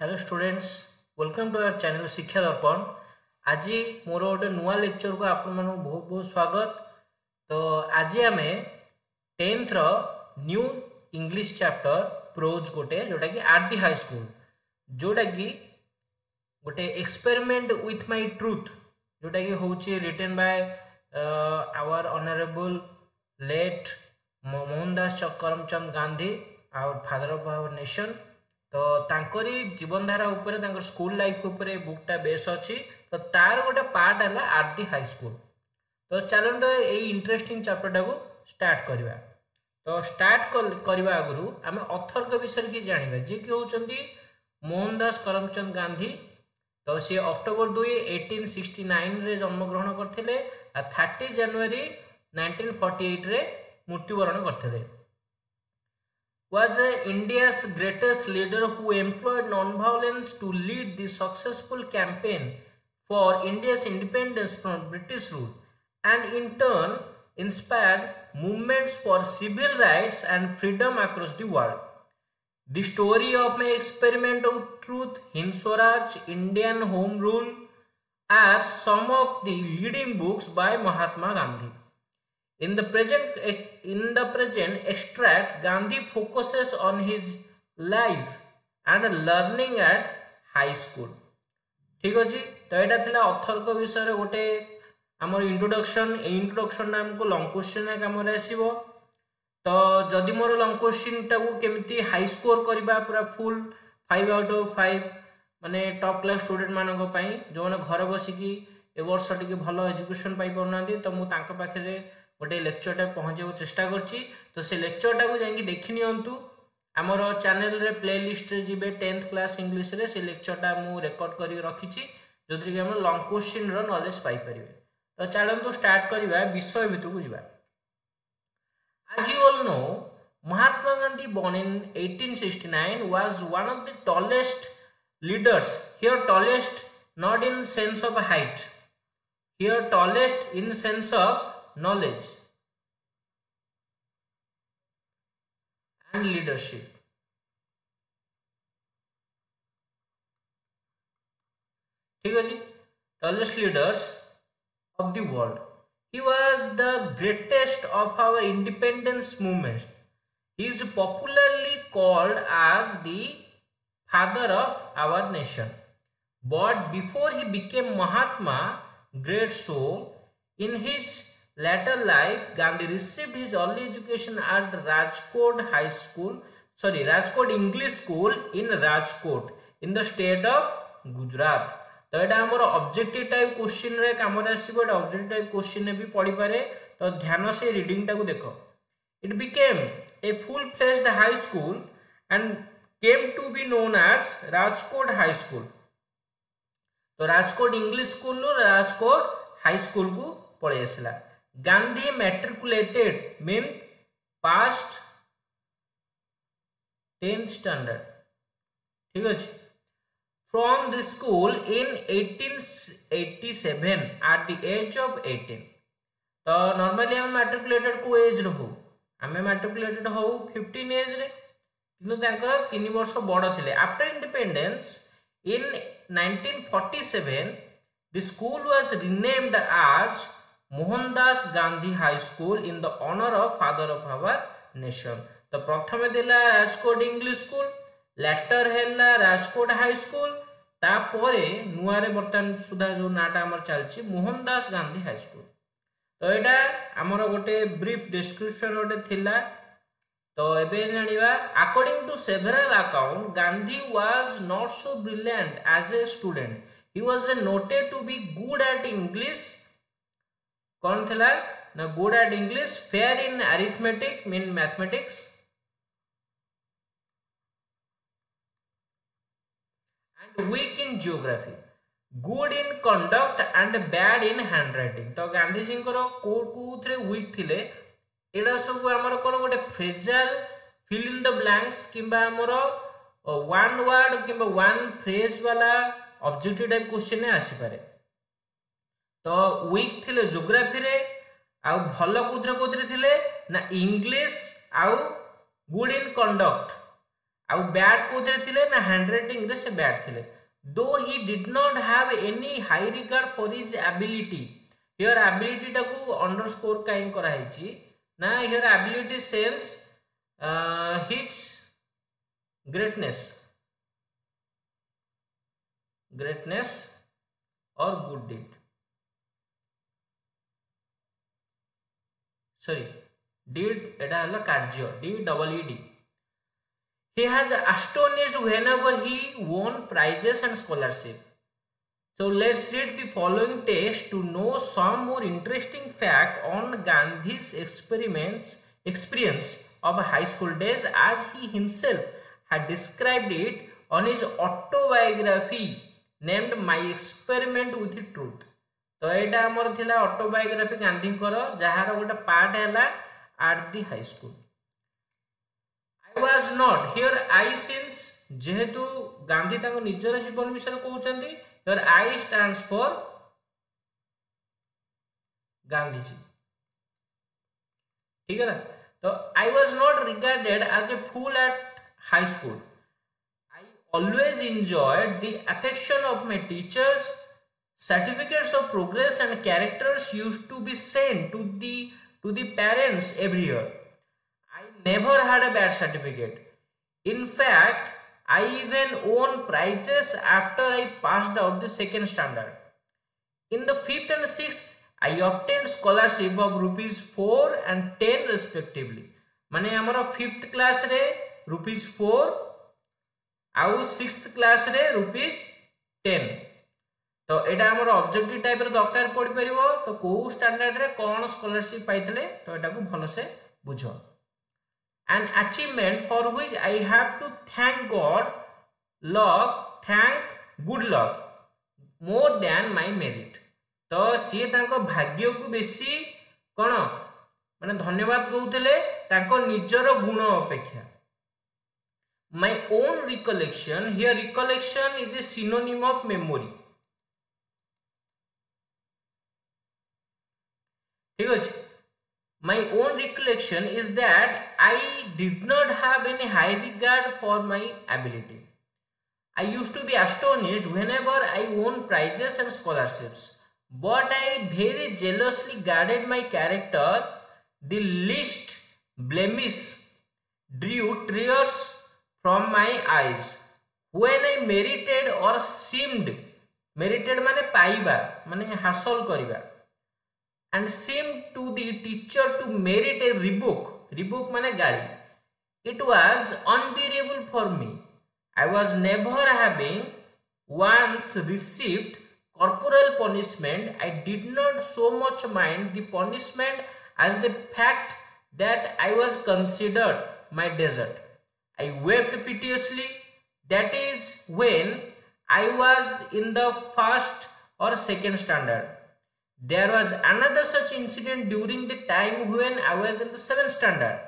Hello students, welcome to our channel Shiksha Darpan. आज मोर गोटे नुआ लेक्चर को आपण बहुत बहुत स्वागत। तो आज आम 10th new English chapter pros गोटे जोटा कि एट दी हाई स्कूल, जोटा कि गोटे एक्सपेरिमेंट विथ माय ट्रूथ, जोटा कि होची written by our honourable late Mohandas Karamchand Gandhi, our father of our nation. तो तांकरी जीवन धारा उपरे तांकर स्कूल लाइफ उपरे बुकटा बेस अच्छी। तो तार गोटे पार्ट है एट दी हाई स्कूल। तो चलो ये इंटरेस्टिंग चैप्टर को स्टार्ट करवा। तो स्टार्ट करवा आगु आम ऑथर के विषय की जानवा, जी कि होचंदी मोहनदास करमचंद गांधी। तो सी अक्टोबर 2 1869 रे जन्मग्रहण करते, 30 जनवरी 1948 रे मृत्युवरण करते। Was India's greatest leader who employed non-violence to lead the successful campaign for India's independence from British rule, and in turn inspired movements for civil rights and freedom across the world. The story of my experiment of truth, Hind Swaraj, Indian Home Rule are some of the leading books by Mahatma Gandhi. In the present extract, Gandhi focuses on his life and learning at high school. ठीक अच्छे। तो यहाँ था author को विषय गोटे आमर introduction आमको लंग क्वेश्चन कम आसो। तो जदि मोर लंग क्वेश्चन टाक केमी हाई स्कोर करवा पूरा फुल 5 आउट ऑफ 5 माने टॉप क्लास स्टूडेंट मानक जो मैंने घर बसिकी ए वर्ष टी भल एजुकेशन पाई पाना, तो मुझे पाखे गोटे लेक्चरटा पहुँचाऊ चेष्टा करछि। तो से लेक्चरटा को जाकि देखि नियंतु आमर चैनल रे प्ले लिस्ट रे जिबे 10th क्लास इंग्लिश रे से लेक्चरटा मु रेकॉर्ड करी रखिछि, जोथि कि हम लॉन्ग क्वेश्चन रो नॉलेज पाई परिबे। तो चलंतु स्टार्ट करबा विषय भितर को जिबा। As you all know, Mahatma Gandhi, born in 1869, was one of the tallest leaders. Here tallest not in sense of height, here tallest in sense of knowledge and leadership. ठीक है जी, tallest leaders of the world. He was the greatest of our independence movement. He is popularly called as the father of our nation. But before he became Mahatma, great soul, in his later life, Gandhi received his early education at Rajkot Rajkot English School in Rajkot in the state of Gujarat. तो यहाँ आम objective type question रे कम आसो, objective type question भी पढ़ी पारे। तो ध्यान से रीडिंग टाक देख। It became a full fledged high school and came to be known as Rajkot high school. तो Rajkot English school Rajkot high school को पड़े आसला। Gandhi matriculated mean passed 10th standard. ठीक अच्छे। From the school in 1887 at the age of 18. तो normally हम मैट्रिकुलेटेड को as रो आम मैट्रिकुलेटेड हो 15 एज रे, किंतु तांकर 3 वर्ष बड़ थिले। After independence in 1947 the school was renamed as Mohandas Gandhi high school in the honor of father of our nation. तो प्रथमे दिला राजकोट इंग्लिश स्कूल, लेटर है राजकोट हाई स्कूल, तापरे नुआरे बर्तमान सुधा जो नाटा आमर चलछि मोहनदास गांधी हाई स्कूल। तो यहाँ आमर गोटे ब्रीफ डिस्क्रिप्शन गोटे थिला। तो एबे जानिबा, according to several account Gandhi was not so brilliant as a student. He was noted to be good at English. कौन थिला ना good at English, fair in arithmetic mean mathematics, weak in geography, good in conduct and bad in handwriting. तो गांधी जी को week थिले एडा सब हमर कोन गोटे phrasal fill in the blanks किंबा हमर वन वर्ड किंबा वन फ्रेज वाला ऑब्जेक्टिव टाइप क्वेश्चन आसी पारे। तो वीक थिले ज्योग्राफी रे, आ भलो कोथरे थिले ना इंग्लिश, आ गुड इन कंडक्ट, आउ बैड कोदरे थिले ना हैंडराइटिंग रे से बैड थिले though he did not have any high regard for his ability here ability टाकू अंडरस्कोर काई करा हेची ना here ability sells his greatness or good deed sorry did eta hela karya DEED he has astonished whenever he won prizes and scholarship so let's read the following text to know some more interesting fact on Gandhi's experience of high school days as he himself had described it on his autobiography named My Experiment with Truth तो एटा हमर थिला autobiography Gandhi कर जहार गोटे part हैला at the high school I was not here I since जेहेतु गांधी तांको निजर जीवन विषय कहउचंदी here I stands for Gandhi ji ठीक है ना तो I was not regarded as a fool at high school always enjoyed the affection of my teachers. Certificates of progress and characters used to be sent to the parents every year. I never had a bad certificate. In fact, I even won prizes after I passed out the second standard. In the 5th and 6th, I obtained scholarship of ₹4 and 10 respectively. माने हमारा 5th class रे ₹4 आउ 6th class रे ₹10 तो एटा हमर objective type रे दरकार पड़ी परिबो तो को स्टैंडर्ड रे कोन स्कॉलरशिप पाइतले तो एटा को भलो से बुझो an achievement for which I have to thank God good luck more than my merit तो सी तांको भाग्य को बेसी कोन माने धन्यवाद कहउतले तांको निजर गुण अपेक्षा My own recollection here recollection is a synonym of memory ठीक अछि my own recollection is that I did not have any high regard for my ability I used to be astonished whenever I won prizes and scholarships but I very jealously guarded my character the least blemish drew tears from my eyes when I merited or seemed merited माने पाइबा माने हासिल करिबा and seemed to the teacher to merit a rebuke माने गाली it was unbearable for me I was never having once received corporal punishment I did not so much mind the punishment as the fact that I was considered my desert I wept piteously. That is when I was in the 1st or 2nd standard. There was another such incident during the time when I was in the 7th standard.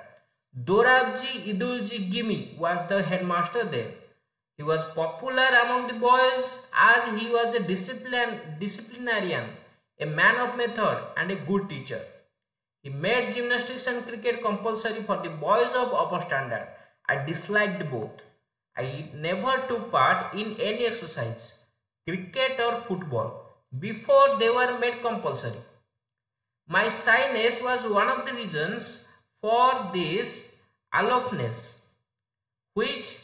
Dorabji Idulji Gimi was the headmaster there. He was popular among the boys as he was a disciplinarian, a man of method and a good teacher. He made gymnastics and cricket compulsory for the boys of upper standard. I disliked both. I never took part in any exercise, cricket or football, before they were made compulsory. My shyness was one of the reasons for this aloofness, which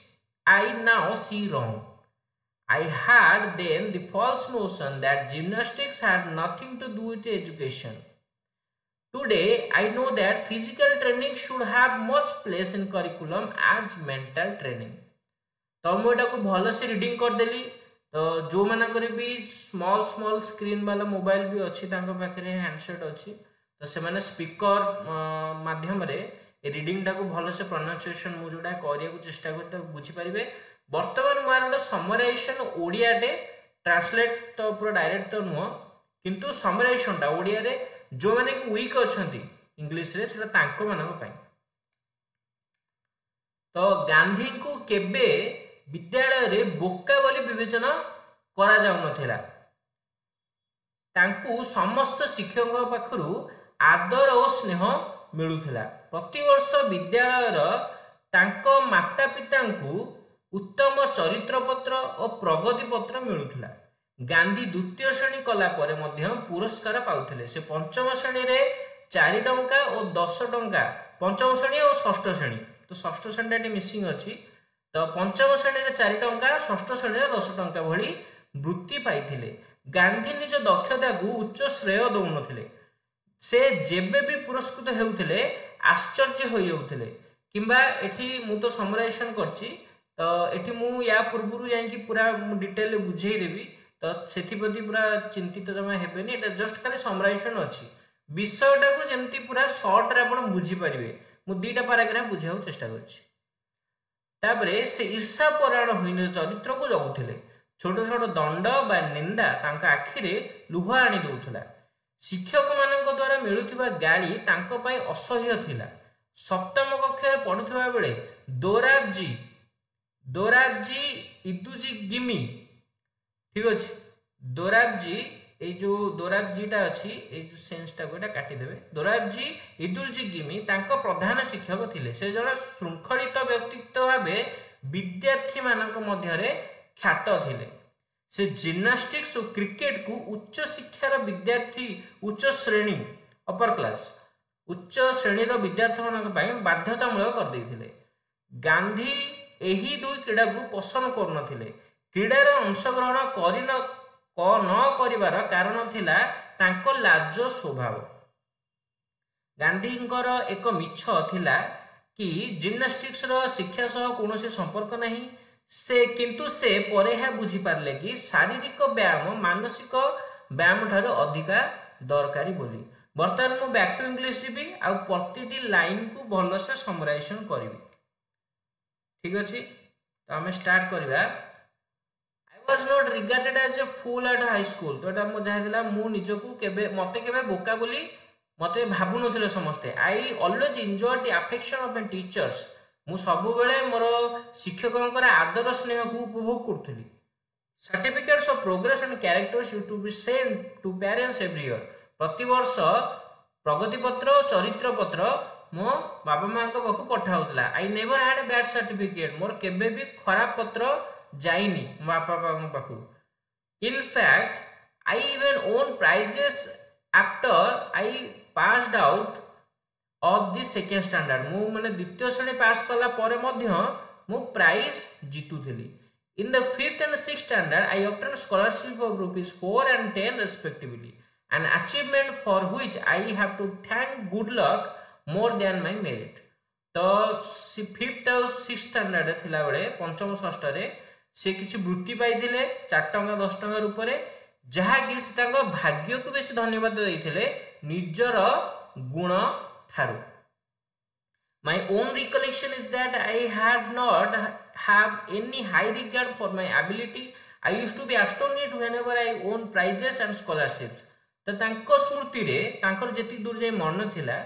I now see wrong. I had then the false notion that gymnastics had nothing to do with education. Today, I know that physical training should have much place in curriculum as mental training. तो मुझे को भल से reading कर देली तो जो माना करे भी स्मॉल स्क्रीन वाला मोबाइल भी अच्छी तांको पाखरे हैंडसेट अच्छी तो से माने स्पीकर माध्यम रे रीडिंग टा को भल से प्रोनाउंसिएशन मु जोडा करिया को चेष्टा करता बुझी परिबे वर्तमान मार समराइजेशन ओडिया टे ट्रांसलेट तो पूरा डायरेक्ट तो नुह किंतु समराइजेशन टा ओडिया रे जो माने कि वीक अछंती इंग्लिश रे सेटा तांको मानक पई तो गांधी को केबे विद्यालय रे बोका बोली विवेचना करा जाउ नथिला तांकु समस्त शिक्षक पाखरु आदर और स्नेह मिलुथिला प्रति वर्ष विद्यालय रो तांको माता पितांकु उत्तम चरित्र पत्र और प्रगति पत्र मिलुथिला। गांधी द्वितीय श्रेणी कला परे मध्य पुरस्कार पाउथिले। से पंचम श्रेणी रे 4 टंका और 10 टंका, पंचम श्रेणी और षष्ठ श्रेणी, तो षष्ठ श्रेणी मिसिंग अछि, तो पंचम श्रेणी रे 4 टंका, षष्ठ श्रेणी रे 10 टंका भली वृत्ति पाइथिले। गांधी निज दक्षता को उच्च श्रेय दउनथिले। से जेबे भी पुरस्कृत हेउथिले आश्चर्य हो जाउथिले। किंबा एठी मु तो समराइजेशन करछि, तो एठी मु या पूर्वरु जाई कि पूरा डिटेल बुझेई देबी, तो सेथिप्रति पूरा चिंतित जमा हेबेनी। एटा जस्ट खाली समराइजेशन अछि, विषयटा को जेमती पूरा शॉर्ट रे आपण बुझी परिबे। मु दुईटा पैराग्राफ बुझाउ चेष्टा करछि। तापरे से ईर्षा परायण होइने चरित्र को जगुथिले। छोट छोट दंड बा निंदा तांका आखिरे लुह आनी दउथला। शिक्षक मानक द्वारा मिलुथिबा गाली तांको पई असह्य थिला। सप्तम कक्षा पढ़ुथिबा बेले दोराबजी इदुजी गिमी, ठीक अछि, दोराबजी ए जो दोराबजीटा अछि, ए जो सेंसटा कोटा काटी देबे। दोराबजी इदुलजी गिमी तांको प्रधान शिक्षक थिले। से जण शृंखलित व्यक्तित्व भाबे विद्यार्थी मानक मध्य रे ख्यात थिले। से जिम्नास्टिक्स और क्रिकेट को उच्च शिक्षार विद्यार्थी, उच्च श्रेणी अपर क्लास उच्च श्रेणी विद्यार्थी मानक पई बाध्यतामूलक कर देथिले। गांधी एही दुई क्रीड़ा को पसंद करनथिले। क्रीडार अंशग्रहण न करिवार कारण थिला तांको लाज स्वभाव। गांधींकर एक मिछ थिला कि जिम्नास्टिक्स रो शिक्षा सह कोनोसी संपर्क नहीं। से किंतु से परे है बुझी पारले कि शारीरिक व्यायाम मानसिक व्यायाम ठारो अधिका दरकारी बोली। बर्तमान मु बैक टू इंग्लिश भी आ प्रतिटी लाइन को भल से समराइजेशन करिवि, ठीक अछि। तो हमें स्टार्ट करबा। I was not regarded as a fool at high school. तो एटा मु जाहिदिला मु निजको केबे मते केबे बोका बोली मते भाबु नथिले समस्ते। I always enjoyed the affection of my teachers. मु सबु बेले मोर शिक्षकंकर आदर स्नेह को उपभोग करथुली। Certificates of progress and characters used to be sent to parents every year. प्रति वर्ष प्रगति पत्र और चरित्र पत्र मो बाबा मां को पाखु पठाउतला। I never had a bad certificate. मोर केबे भी खराब पत्र जाइनी बापा पाखु। In fact I even won prizes after I passed out of the second standard. मु माने द्वितीय श्रेणी पास कला परे मध्य मु प्राइज जीतुथिली। In the 5th and 6th standard I obtained scholarship of ₹4 and 10 respectively, an achievement for which I have to thank good luck more than my merit। तो 5th और 6th स्टैंडर्ड थिला बेले पंचम षष्ठ रे से किछि वृत्ति पाइथिले 4 टंका 10 टंका रूपरे, जहा कि से तांको भाग्य को बेसी धन्यवाद दैथिले निजर गुण ठारू। My own recollection is that I had not have any high regard for my ability. I used to be astonished whenever I won prizes and scholarships। तो तांको स्मृति रे तांकर जेति दूर जे मन थिला,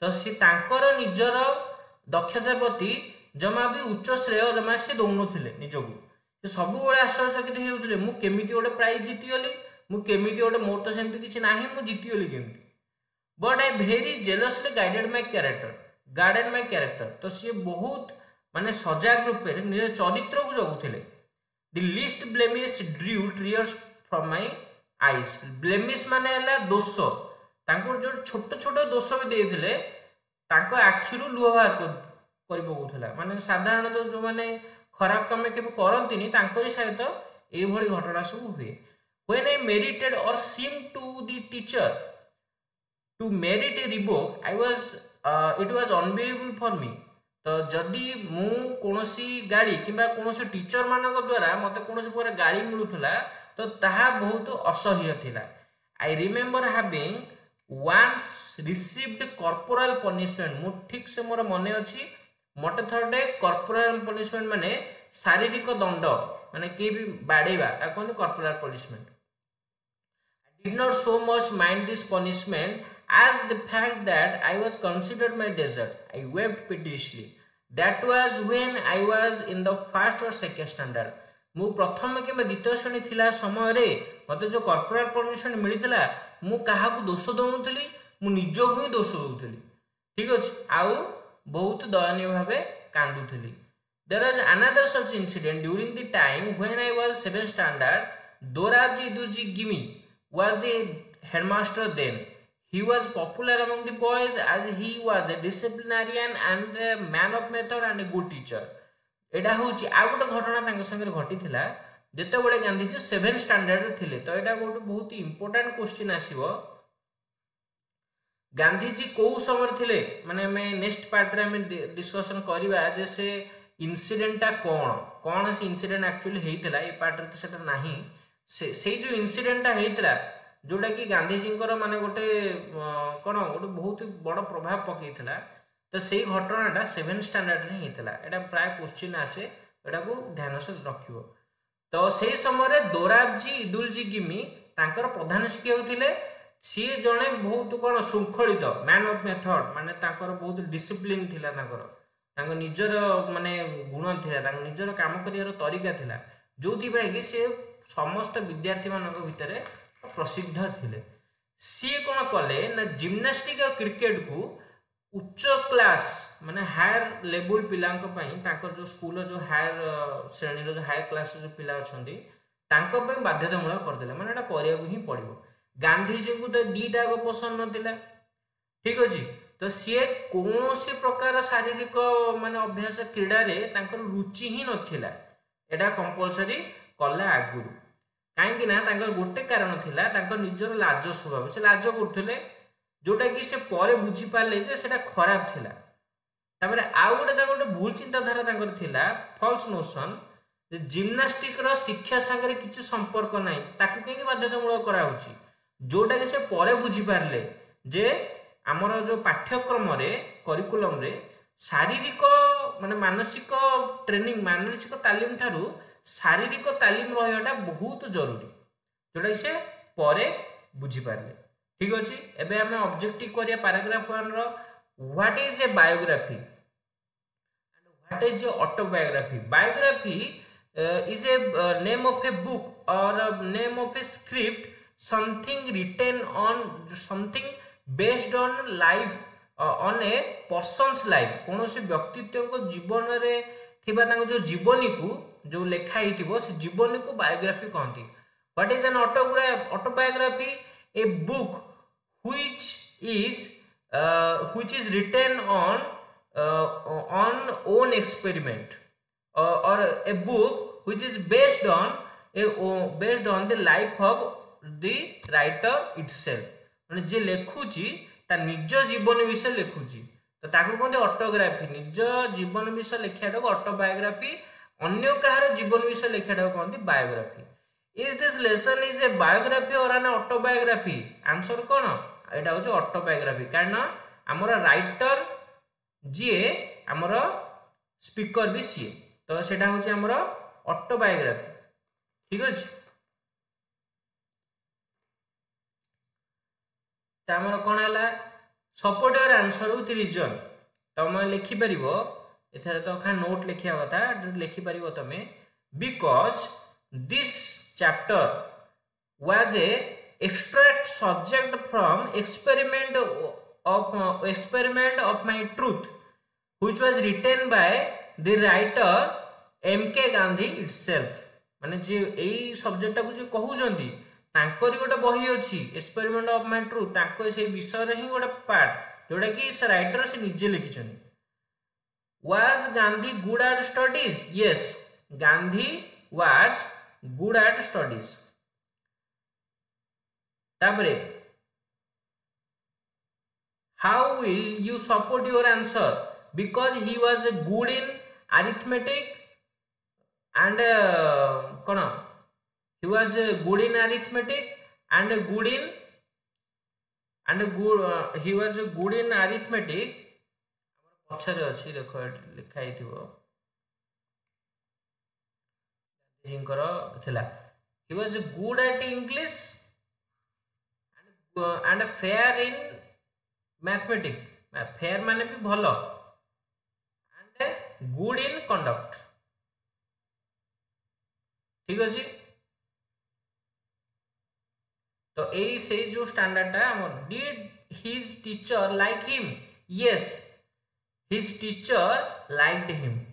तो से तांकर निजर दक्षता प्रति जमा भी उच्च श्रेय जमा से दउनथिले निजगु। से सब बेले आश्चर्यचकित हेउथिले मु केमिति ओडे प्राइज जीतियोली, मु केमिति ओडे मोर तो सेंति किछि नाही, मु जीतियोली केमिति। But I very जेलसली guided my character. तो सी बहुत माने सजाग रूप से निज चरित्र को जगुथिले। The least blemish drew tears from my eyes. Blemish माने हला दोष, तांको जो छोट छोट दोष भी देथिले तांको आखिरु लुह बाहर करि पकुथला। माने साधारण जो माने खराब काम के करंतिनी तांकरी सहित ए भली घटना सब हुए। When I merited or seem to the teacher to merit a revoke, it was unbearable for me। तो जदि मु कोनोसी गाड़ी किबा कोनोसी टीचर मानक द्वारा मते कोनोसी पूरा गाड़ी मिलुथला तो ताहा बहुत असह्य थिला। I remember having once received corporal punishment। मु ठीक से मोर मने अछि मटे थरडे corporal punishment माने शारीरिक दंड माने के भी बाडेबा ता कोन corporal punishment। I did not so much mind this punishment as the fact that I was considered my desert। I wept piteously। That was when I was in the 1st or 2nd standard। मु प्रथम के द्वितीय श्रेणी थिला समय रे मते जो कॉर्पोरल परमिशन मिलिथिला मु काहा को दोष दउनथली, मु निजो ही दोष दउथली, ठीक अछि। आउ बहुत दयनीय भाबे कांदुथिली. There was another such incident during the time when I was 7th standard. Dorabji Idurji Gimi was the headmaster then. He was popular among the boys as he was a disciplinarian and a man of method and a good teacher. एटा होची आ गोटे घटना तांको संगे घटी थिला जेते बडे Gandhiji 7th standard रे थिले. तो एटा गोटे बहुत इंपोर्टेंट क्वेश्चन आसीबो. गांधीजी को समय थिले माने मैं नेक्स्ट पार्ट रे हम डिस्कशन करबा जे से इनसीडेंटा कौन से इनसीडेंट एक्चुअली हेइतला. ए पार्ट रे तो सेटा नाही. से जो इनसीडेंटा हेइतला जोटा कि गांधीजी माने गोटे कौन गोटे बहुत बड़ प्रभाव पकईला. तो से घटनाटा 7th स्टैंडर्ड रे हेइतला. एटा प्राय क्वेश्चन आसे एटा को ध्यान से रखिबो. तो से समय दोराबजी इदुलजी गिमी तांकर प्रधान शिक्षक थिले. सी जने बहुत कौन शृंखलित मैन ऑफ मेथड माने तांकर बहुत डिसिप्लिन थिला. तांकर निजर माने गुण थिला. तांकर निजर काम करियार तरीका थिला जोथि भाई कि से समस्त विद्यार्थी मानक भितर प्रसिद्ध थिले. सी कौन कले ना जिम्नास्टिक और क्रिकेट को उच्च क्लास माने हायर लेवल पिलांक पई तांकर जो स्कूल जो हायर श्रेणी जो हायर क्लास जो पिला अछंती तांको पई बाध्यतामूलक कर देले. माने एटा करिया को ही पड़िबो. गांधीजी को तो दीटा को पसंद नथिला. ठीक अछि. तो सी कौन सी प्रकार शारीरिक माने अभ्यास क्रीडा रे तांकर रुचि ही नथिला. एटा कंपलसरी कला आगुरु. काहेकि ना तांकर गोटे कारण थिला तांकर निजर लाज स्वभाव. से लाज करथले जोटा कि से परे बुझी पाले जे सेटा खराब थिला. तापर आ गोटे भूल चिंताधारा तांकर थिला फॉल्स नोशन जे जिम्नास्टिक रो शिक्षा संगे किछि संपर्क नाही. ताकु केके बाध्यतामूलक करा होची जोटा कि से परे बुझी पारले जे हमर जो पाठ्यक्रम रे करिकुलम रे शारीरिक माने मानसिक ट्रेनिंग मानसिक तालीम ठारू शारीरिक तालीम रहियाटा बहुत जरूरी जोटा से परे बुझी पारले. ठीक अछि. एबे हम ऑब्जेक्टिव करिया पैराग्राफ 1 रो what is a biography and what is an autobiography. Biography is a name of a book और name of a script something written on something based on life on a person's life. कौन से व्यक्तित्व को जीवन रे थिबा तांको जो जीवनी को जो लेखा हिथिबो से जीवनी को बायोग्राफी कहंती. What is an autobiography? A book which is written on own experiment or a book which is based on the life of the writer itself. माने जे लेखुची ता निज जीवन विषय लेखुची तो ताको कहते ऑटोग्राफी. निज जीवन विषय लेखियाटा को ऑटोबायोग्राफी. अन्य कहार जीवन विषय लेखियाटा को कहते biography. Is this lesson is a biography or an autobiography? Answer कौन? एटा होची ऑटोबायोग्राफी. कारण हमर राइटर जीए हमर स्पीकर भी सीए. तो सेटा होची हमर ऑटोबायोग्राफी. ठीक अछि. त हमर कोन हला support your answer with reason. तमे लिखि परिबो एथरे तो खा नोट लिखिया कथा लिखि परिबो तमे because this chapter was a extract subject from experiment of my truth which was written by the writer M.K. Gandhi itself. माने जे एई सब्जेक्ट को जे कहू जंदी तांकरी गोटे बही अछि एक्सपेरिमेंट ऑफ माय ट्रूथ. तांको से विषय रे ही गोटे पार्ट जोटा कि से राइटर से निजे लिखि छन. Was Gandhi good at studies? Yes, Gandhi was good at studies. तापरे how will you support your answer? Because he was good in arithmetic and कौन he was good in arithmetic and good in he was good in arithmetic. पछरे अछि देखो लिखा हिथिबो he was good at English and fair in mathematics. fair माने भी भलो and good in conduct. ठीक अछि. तो एई से जो स्टैंडर्ड टा did his teacher like him? Yes, his teacher liked him.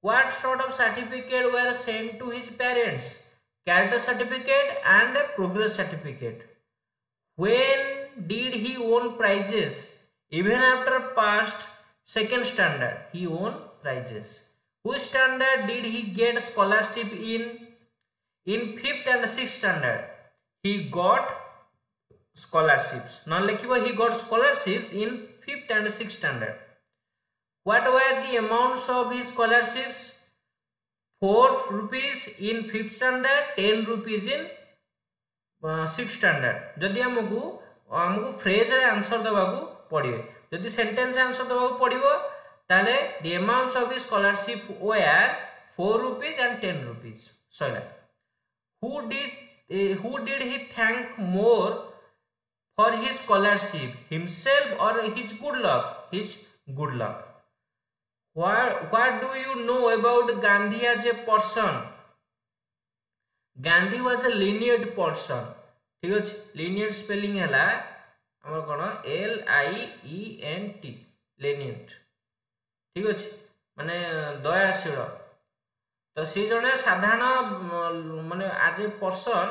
What sort of certificate were sent to his parents? Character certificate and a progress certificate. When did he won prizes? Even after passed second standard, he won prizes. Which standard did he get scholarship in? In 5th and 6th standard, he got scholarships. Now likhibo he got scholarships in 5th and 6th standard. What were the amounts of his scholarships? 4 rupees in 5th standard, 10 rupees in 6th standard. जदि हमको phrase रे answer देबाकू पड़िबे, जदि sentence answer देबाकू पड़िबो ताले the amounts of his scholarship were 4 rupees and 10 rupees. Saila who did he thank more for his scholarship, himself or his good luck? His good luck. What do you know about Gandhi as a person? Gandhi was a linear person. ठीक अच्छे, linear spelling है आमर कौन LIENT linear. ठीक अच्छे, माने दयाशील. तो सी जने साधारण माने आज ए पर्सन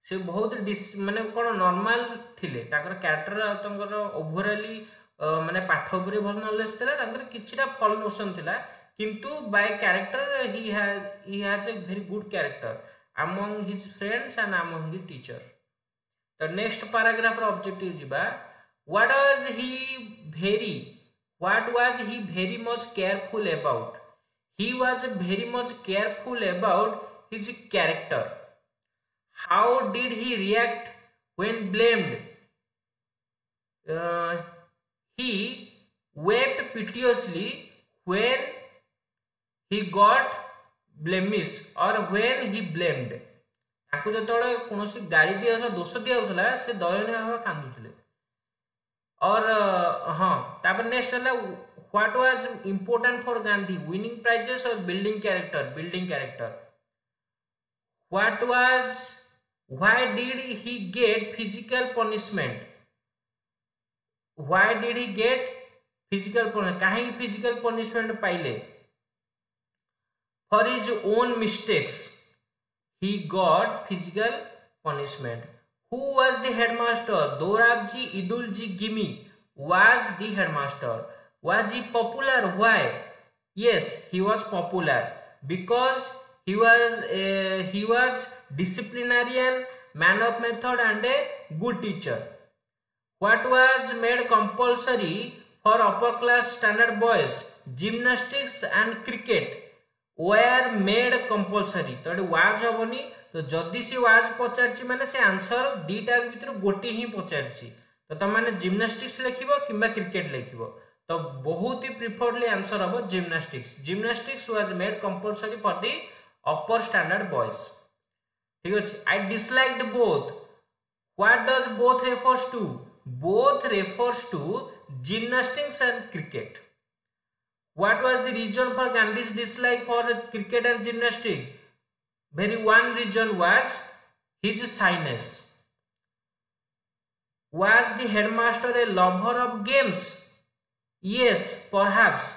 से बहुत माने कौन नॉर्मल थिले, ताकर कैरेक्टर तंकर ओवरऑली माने पाठ उपरे भल नॉलेज थिला, ताकर किछटा फॉल नोशन थिला, किंतु by character he has a very good character among his friends and among his teacher. The next paragraph objective jiba. What was he very much careful about? He was very much careful about his character. How did he react when blamed? He wept piteously when he got blemish or when he blamed. ताको जतले कोनोसी गाली दिया दोष दिया होतला से दयनीय भाव कांदुतले. और हां तापर नेक्स्ट हला what was important for Gandhi, winning prizes और building character. Why did he get physical punishment? Why did he get physical punishment? काहे physical punishment पाइले? For his own mistakes, he got physical punishment. Who was the headmaster? Dorabji Idulji Gimi was the headmaster. Was he popular? Why? Yes, he was popular because he was disciplinarian, man of method, and a good teacher. What was made compulsory for upper class standard boys? Gymnastics and cricket were made compulsory. तो was होबनी, तो जदि से was पचारची माने से answer दीटा भीतर गोटी ही पचारची, तो तुम माने जिम्नास्टिक्स लिखिबो किबा क्रिकेट लिखिबो, तो बहुत ही प्रिफर्डली आंसर हबो gymnastics was made compulsory for the upper standard boys. ठीक अछि. I disliked both. What does both refers to? Both refers to gymnastics and cricket. What was the reason for Gandhi's dislike for cricket and gymnastics? Very one reason was his shyness. Was the headmaster a lover of games? Yes, perhaps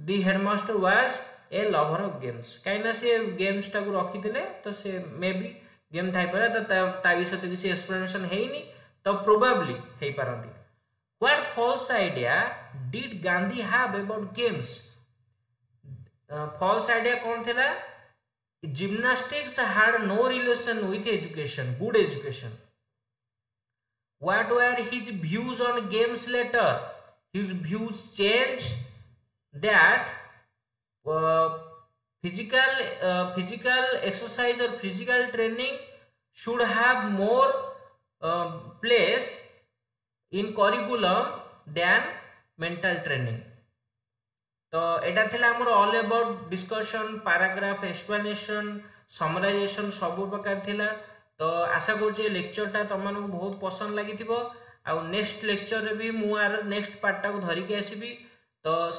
the headmaster was a lover of games. कहीं से games टाक रखी दिले तो से may be game Thai पारे, तो ता विषय तो किसी एक्सप्लेनेशन है ही नहीं, तो प्रोबेबली है पारंती. What false idea did Gandhi have about games? False idea कौन थिला? Gymnastics had no relation with education, good education. What were his views on games later? His views changed that physical exercise or physical training should have more place in curriculum than mental training. तो एटा थिला हमर all about discussion, paragraph, explanation, summarization सब प्रकार थिला. तो आशा करूँ लेक्चरटा तुम बहुत पसंद लगी. नेक्स्ट लेक्चर रे भी मु आर नेक्स्ट पार्ट टाक धरिकी आसीबी. तो